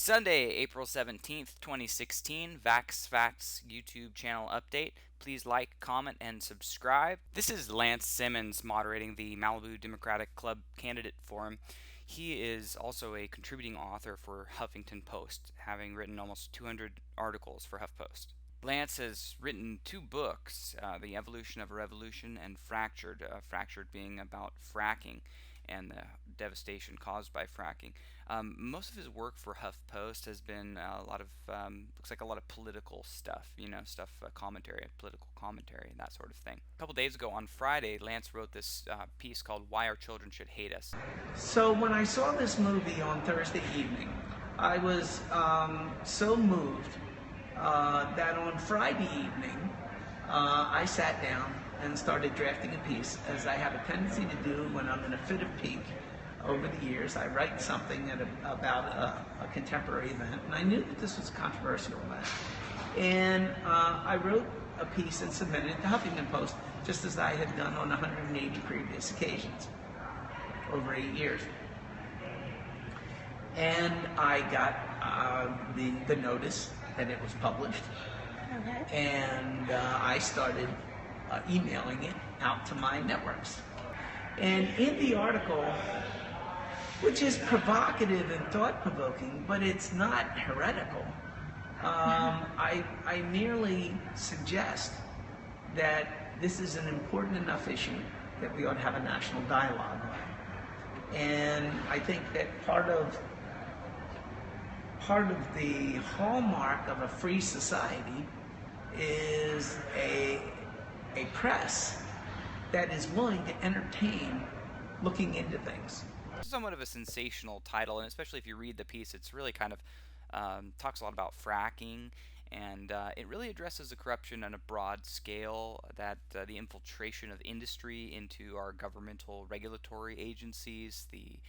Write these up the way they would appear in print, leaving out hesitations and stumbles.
Sunday, April 17th, 2016, Vaxxed YouTube channel update. Please like, comment, and subscribe. This is Lance Simmens moderating the Malibu Democratic Club Candidate Forum. He is also a contributing author for Huffington Post, having written almost 200 articles for HuffPost. Lance has written 2 books, The Evolution of a Revolution and Fractured, Fractured being about fracking and the devastation caused by fracking. Most of his work for HuffPost has been a lot of, looks like a lot of political stuff, commentary, political commentary, and that sort of thing. A couple days ago on Friday, Lance wrote this piece called Why Our Children Should Hate Us. So when I saw this movie on Thursday evening, I was so moved that on Friday evening, I sat down and started drafting a piece, as I have a tendency to do when I'm in a fit of pique. Over the years, I write something about a contemporary event, and I knew that this was a controversial event. And I wrote a piece and submitted it to Huffington Post, just as I had done on 180 previous occasions over 8 years. And I got the notice that it was published. Okay. And I started emailing it out to my networks. And in the article, which is provocative and thought-provoking, but it's not heretical, I merely suggest that this is an important enough issue that we ought to have a national dialogue on. And I think that part of the hallmark of a free society is a press that is willing to entertain looking into things. It's somewhat of a sensational title, and especially if you read the piece, it's really kind of talks a lot about fracking, and it really addresses the corruption on a broad scale, that the infiltration of industry into our governmental regulatory agencies, the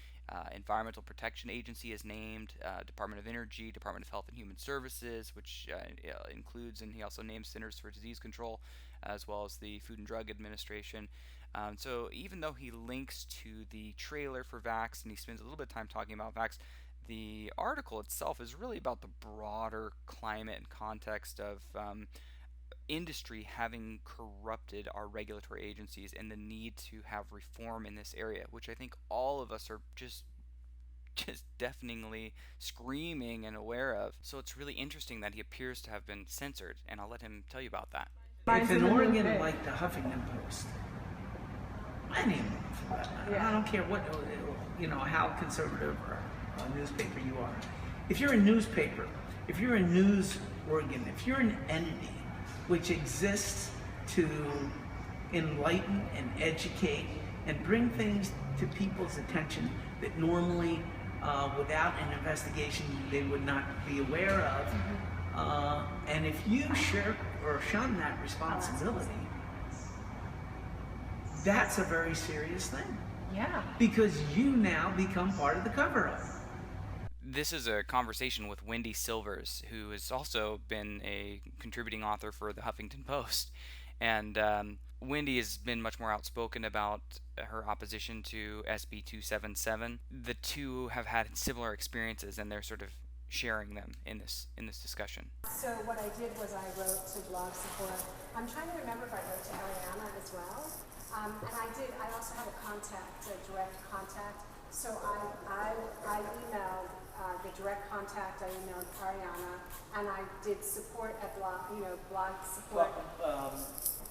Environmental Protection Agency is named, Department of Energy, Department of Health and Human Services, which includes, and he also names Centers for Disease Control, as well as the Food and Drug Administration. So even though he links to the trailer for Vaxxed, and he spends a little bit of time talking about Vaxxed, the article itself is really about the broader climate and context of industry having corrupted our regulatory agencies and the need to have reform in this area, which I think all of us are just deafeningly screaming and aware of. So it's really interesting that he appears to have been censored, and I'll let him tell you about that. If an organ like the Huffington Post, anyone for that matter, I don't care what, how conservative or a newspaper you are. If you're a newspaper, if you're a news organ, if you're an entity which exists to enlighten and educate and bring things to people's attention that normally, without an investigation, they would not be aware of. And if you shirk or shun that responsibility, that's a very serious thing. Yeah. Because you now become part of the cover-up. This is a conversation with Wendy Silvers, who has also been a contributing author for the Huffington Post. And Wendy has been much more outspoken about her opposition to SB 277. The two have had similar experiences, and they're sort of sharing them in this discussion. So what I did was I wrote to blog support. I'm trying to remember if I wrote to Arianna as well. And I also had a direct contact. So I emailed the direct contact. I emailed Arianna, and I did support at blog support.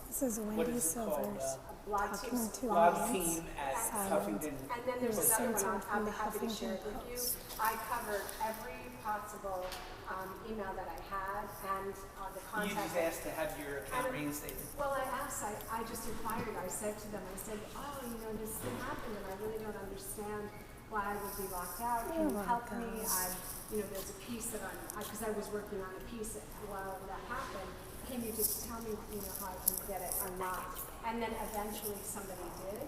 This is Wendy Silvers blog talking to Blog team at Huffington. And then there's another one I'm happy to share Huffington it with you. I covered every possible email that I had and the contact. You just asked to have your account reinstated. Well, I just inquired. I said to them, this thing happened, and I really don't understand why I would be locked out. Can you help me? There's a piece that because I was working on a piece while that happened. Can you just tell me, how I can get it or not? And then eventually somebody did.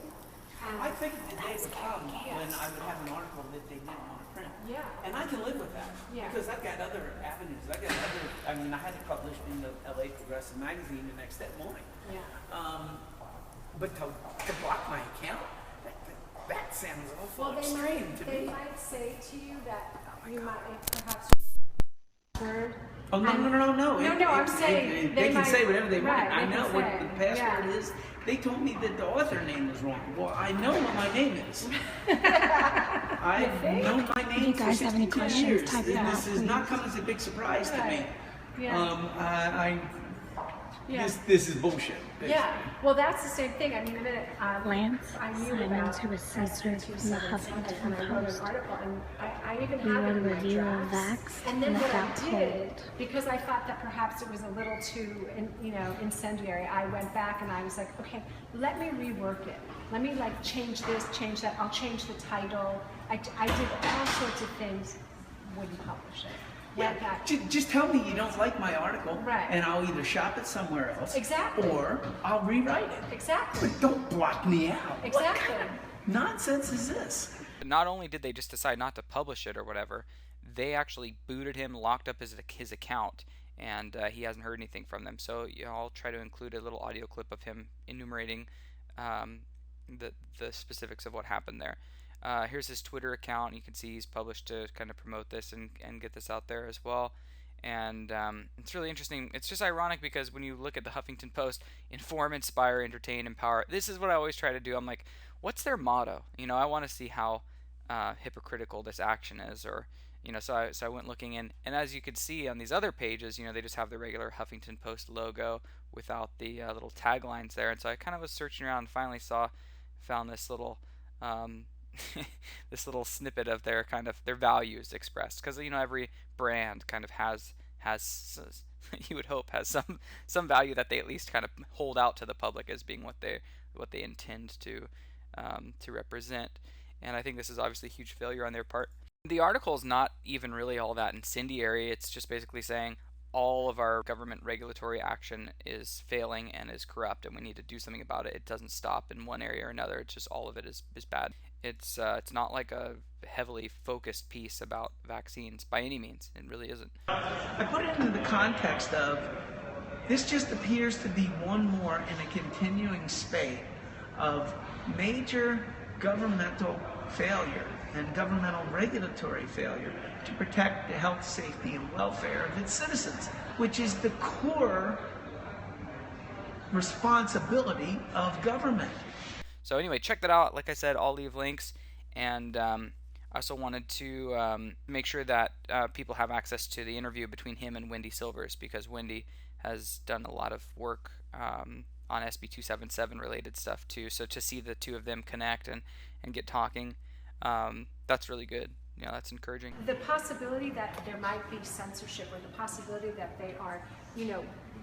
And I think the day would come when I would have an article that they didn't want to print. Yeah. And I can live with that. Yeah. Because I've got other avenues. I had it published in the LA Progressive magazine the next morning. Yeah. But to block my account, that sounds awful extreme to me. They might say to you that you might perhaps heard. Oh, no, no, no, no, no. No, I'm saying they can might, say whatever they want. right, I they know can what say, the password yeah. is. They told me that the author name was wrong. Well, I know what my name is. I've known my name for guys have any 62 questions, years. type it out, This has not come as a big surprise to me. Yeah. Yeah. This is bullshit. Yeah, well, that's the same thing. I mean, Lance I knew Simmons, about who was censored from the Huffington and I wrote Post. an article, and I even He have wrote it a in my review of drafts. Vaxxed, And then and what it I got did, pulled. because I thought that perhaps it was a little too, incendiary, I went back and I was like, okay, let me rework it. Let me change this, change that. I'll change the title. I did all sorts of things. Wouldn't publish it. Went back. Just tell me you don't like my article, Right. and I'll either shop it somewhere else, Exactly. or I'll rewrite it. Exactly. But don't block me out. Exactly. What kind of nonsense is this? Not only did they just decide not to publish it or whatever, they actually booted him, locked up his account, and he hasn't heard anything from them. So I'll try to include a little audio clip of him enumerating um, the specifics of what happened there. Here's his Twitter account. You can see he's published to kind of promote this and get this out there as well. And it's really interesting. It's just ironic because when you look at the Huffington Post, inform, inspire, entertain, empower. This is what I always try to do. I'm like, what's their motto? I want to see how hypocritical this action is, or so I went looking in, and as you could see on these other pages, they just have the regular Huffington Post logo without the little taglines there. And so I kind of was searching around and finally found this little um, this little snippet of their their values expressed, because every brand kind of has you would hope has some value that they at least kind of hold out to the public as being what they intend to represent. And I think this is obviously a huge failure on their part. The article is not even really all that incendiary. It's just basically saying all of our government regulatory action is failing and is corrupt, and we need to do something about it. It doesn't stop in one area or another. It's just all of it is bad. It's not like a heavily focused piece about vaccines by any means. It really isn't. I put it into the context of this just appears to be one more in a continuing spate of major governmental failure and governmental regulatory failure to protect the health, safety, and welfare of its citizens, which is the core responsibility of government. So anyway, check that out. Like I said, I'll leave links, and I also wanted to make sure that people have access to the interview between him and Wendy Silvers, because Wendy has done a lot of work on SB 277 related stuff too. So to see the two of them connect and get talking, that's really good. That's encouraging. The possibility that there might be censorship, or the possibility that they are,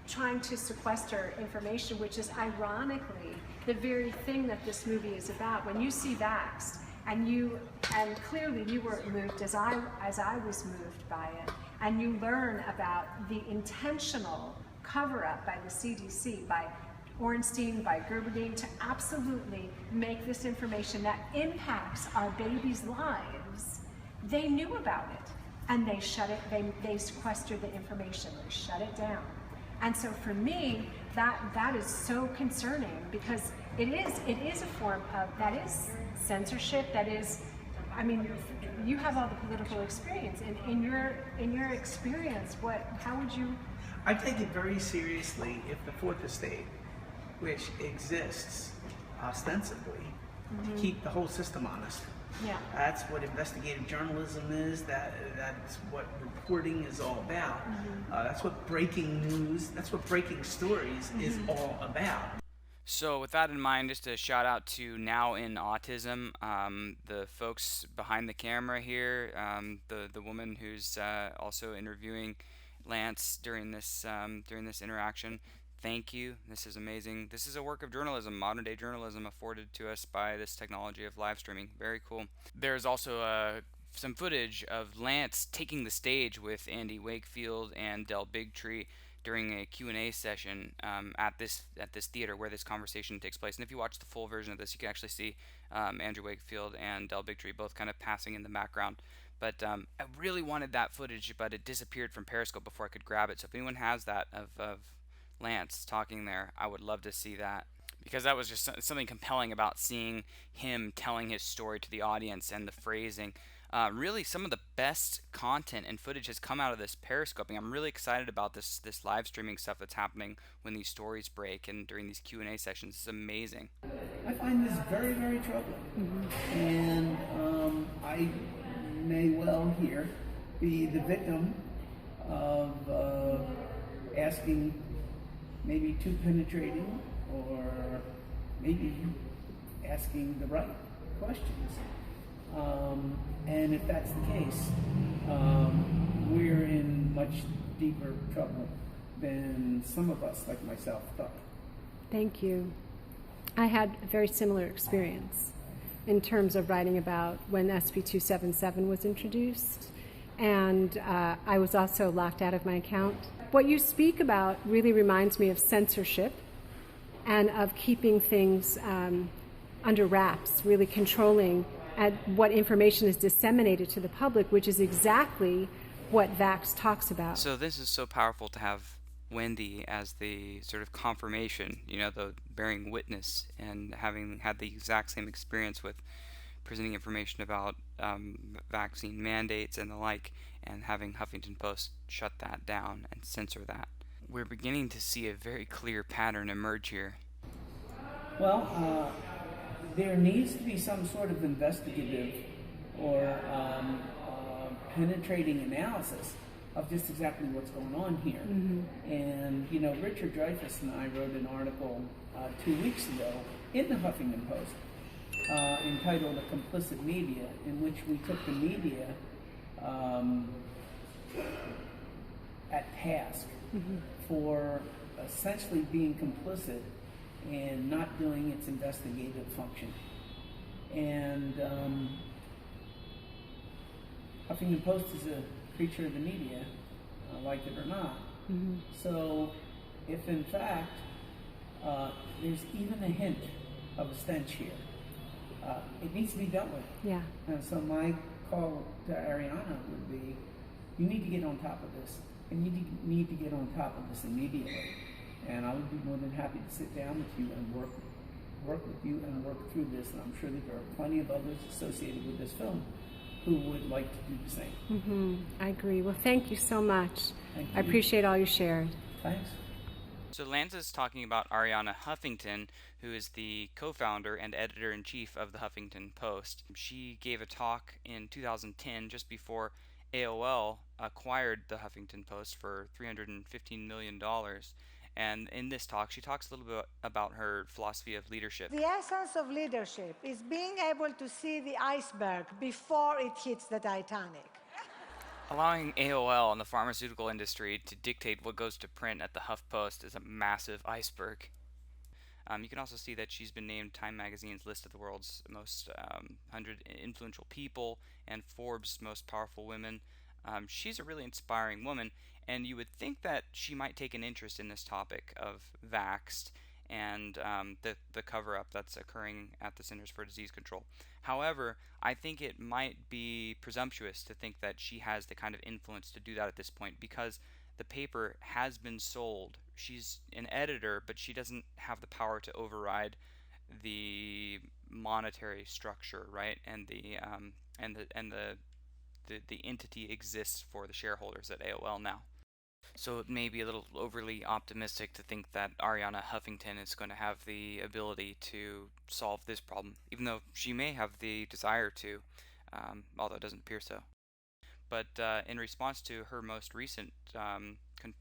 trying to sequester information, which is ironically the very thing that this movie is about. When you see Vaxxed, and clearly you were moved as I was moved by it, and you learn about the intentional cover-up by the CDC, by Ornstein, by Gerberding, to absolutely make this information that impacts our babies' lives. They knew about it, and they shut it. They sequestered the information. They shut it down. And so for me, that is so concerning, because it is a form of, that is censorship. That is, I mean, you have all the political experience. In your experience, how would you? I take it very seriously if the Fourth Estate, which exists ostensibly to keep the whole system honest. Yeah. That's what investigative journalism is. That's what reporting is all about. That's what breaking news, that's what breaking stories is all about. So with that in mind, just a shout out to Now in Autism, the folks behind the camera here, the woman who's also interviewing Lance during this interaction. Thank you. This is amazing. This is a work of journalism, modern day journalism, afforded to us by this technology of live streaming. Very cool. There's also some footage of Lance taking the stage with Andy Wakefield and Del Bigtree during a Q&A session at this theater where this conversation takes place. And if you watch the full version of this, you can actually see Andrew Wakefield and Del Bigtree both kind of passing in the background. But I really wanted that footage, but it disappeared from Periscope before I could grab it. So if anyone has that of Lance talking there, I would love to see that, because that was just something compelling about seeing him telling his story to the audience, and the phrasing. Really, some of the best content and footage has come out of this periscoping. I'm really excited about this live streaming stuff that's happening when these stories break and during these Q&A sessions. It's amazing. I find this very, very troubling. And I may well here be the victim of asking maybe too penetrating or maybe asking the right questions. And if that's the case, we're in much deeper trouble than some of us, like myself, thought. Thank you. I had a very similar experience in terms of writing about when SB 277 was introduced, and I was also locked out of my account. What you speak about really reminds me of censorship and of keeping things under wraps, really controlling at what information is disseminated to the public, which is exactly what Vaxxed talks about. So this is so powerful to have Wendy as the sort of confirmation, the bearing witness, and having had the exact same experience with presenting information about vaccine mandates and the like, and having Huffington Post shut that down and censor that. We're beginning to see a very clear pattern emerge here. Well, there needs to be some sort of investigative or penetrating analysis of just exactly what's going on here. And, Richard Dreyfuss and I wrote an article 2 weeks ago in the Huffington Post entitled "A Complicit Media," in which we took the media at task for essentially being complicit and not doing its investigative function. And Huffington Post is a creature of the media, like it or not. So if in fact there's even a hint of a stench here, it needs to be dealt with. Yeah. And so my call to Arianna would be, you need to get on top of this, and you need to get on top of this immediately. And I would be more than happy to sit down with you and work with you and work through this. And I'm sure that there are plenty of others associated with this film who would like to do the same. I agree. Well, thank you so much. Thank you. I appreciate all you shared. Thanks. So Lanza's talking about Arianna Huffington, who is the co-founder and editor-in-chief of the Huffington Post. She gave a talk in 2010, just before AOL acquired the Huffington Post for $315 million. And in this talk, she talks a little bit about her philosophy of leadership. The essence of leadership is being able to see the iceberg before it hits the Titanic. Allowing AOL and the pharmaceutical industry to dictate what goes to print at the HuffPost is a massive iceberg. You can also see that she's been named Time Magazine's list of the world's most 100 influential people and Forbes' most powerful women. She's a really inspiring woman, and you would think that she might take an interest in this topic of Vaxxed and the cover-up that's occurring at the Centers for Disease Control. However, I think it might be presumptuous to think that she has the kind of influence to do that at this point, because the paper has been sold. She's an editor, but she doesn't have the power to override the monetary structure, right? And the entity exists for the shareholders at AOL now. So it may be a little overly optimistic to think that Arianna Huffington is going to have the ability to solve this problem, even though she may have the desire to, although it doesn't appear so. But in response to her most recent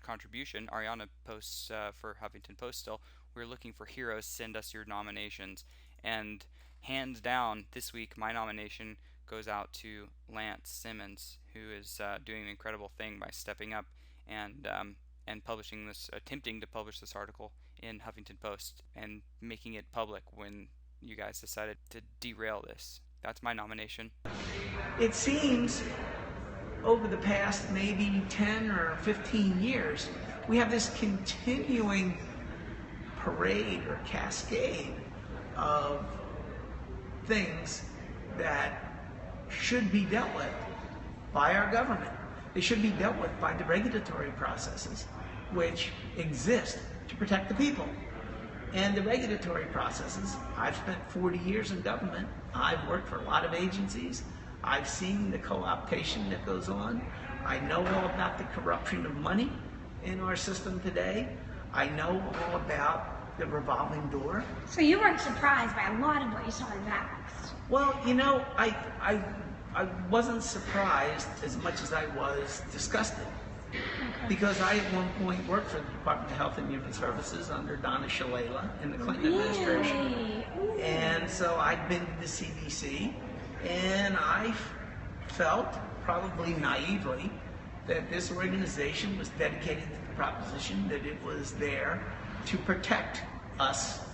contribution, Arianna posts for Huffington Post still, "We're looking for heroes, send us your nominations." And hands down, this week my nomination goes out to Lance Simmens, who is doing an incredible thing by stepping up and publishing this, attempting to publish this article in Huffington Post and making it public when you guys decided to derail this. That's my nomination. It seems over the past maybe 10 or 15 years, we have this continuing parade or cascade of things that should be dealt with by our government. They should be dealt with by the regulatory processes which exist to protect the people. And the regulatory processes, I've spent 40 years in government. I've worked for a lot of agencies. I've seen the co-optation that goes on. I know all about the corruption of money in our system today. I know all about the revolving door. So you weren't surprised by a lot of what you saw in Vaxxed? Well, I wasn't surprised as much as I was disgusted. Okay. Because I at one point worked for the Department of Health and Human Services under Donna Shalala in the Clinton administration. And so I'd been to the CDC, and I felt, probably naively, that this organization was dedicated to the proposition that it was there to protect us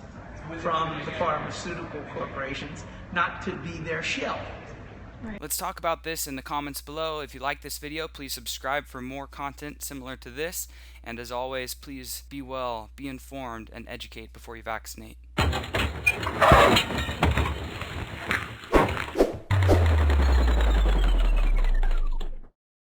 from the pharmaceutical corporations, not to be their shill. Let's talk about this in the comments below. If you like this video, please subscribe for more content similar to this. And as always, please be well, be informed, and educate before you vaccinate.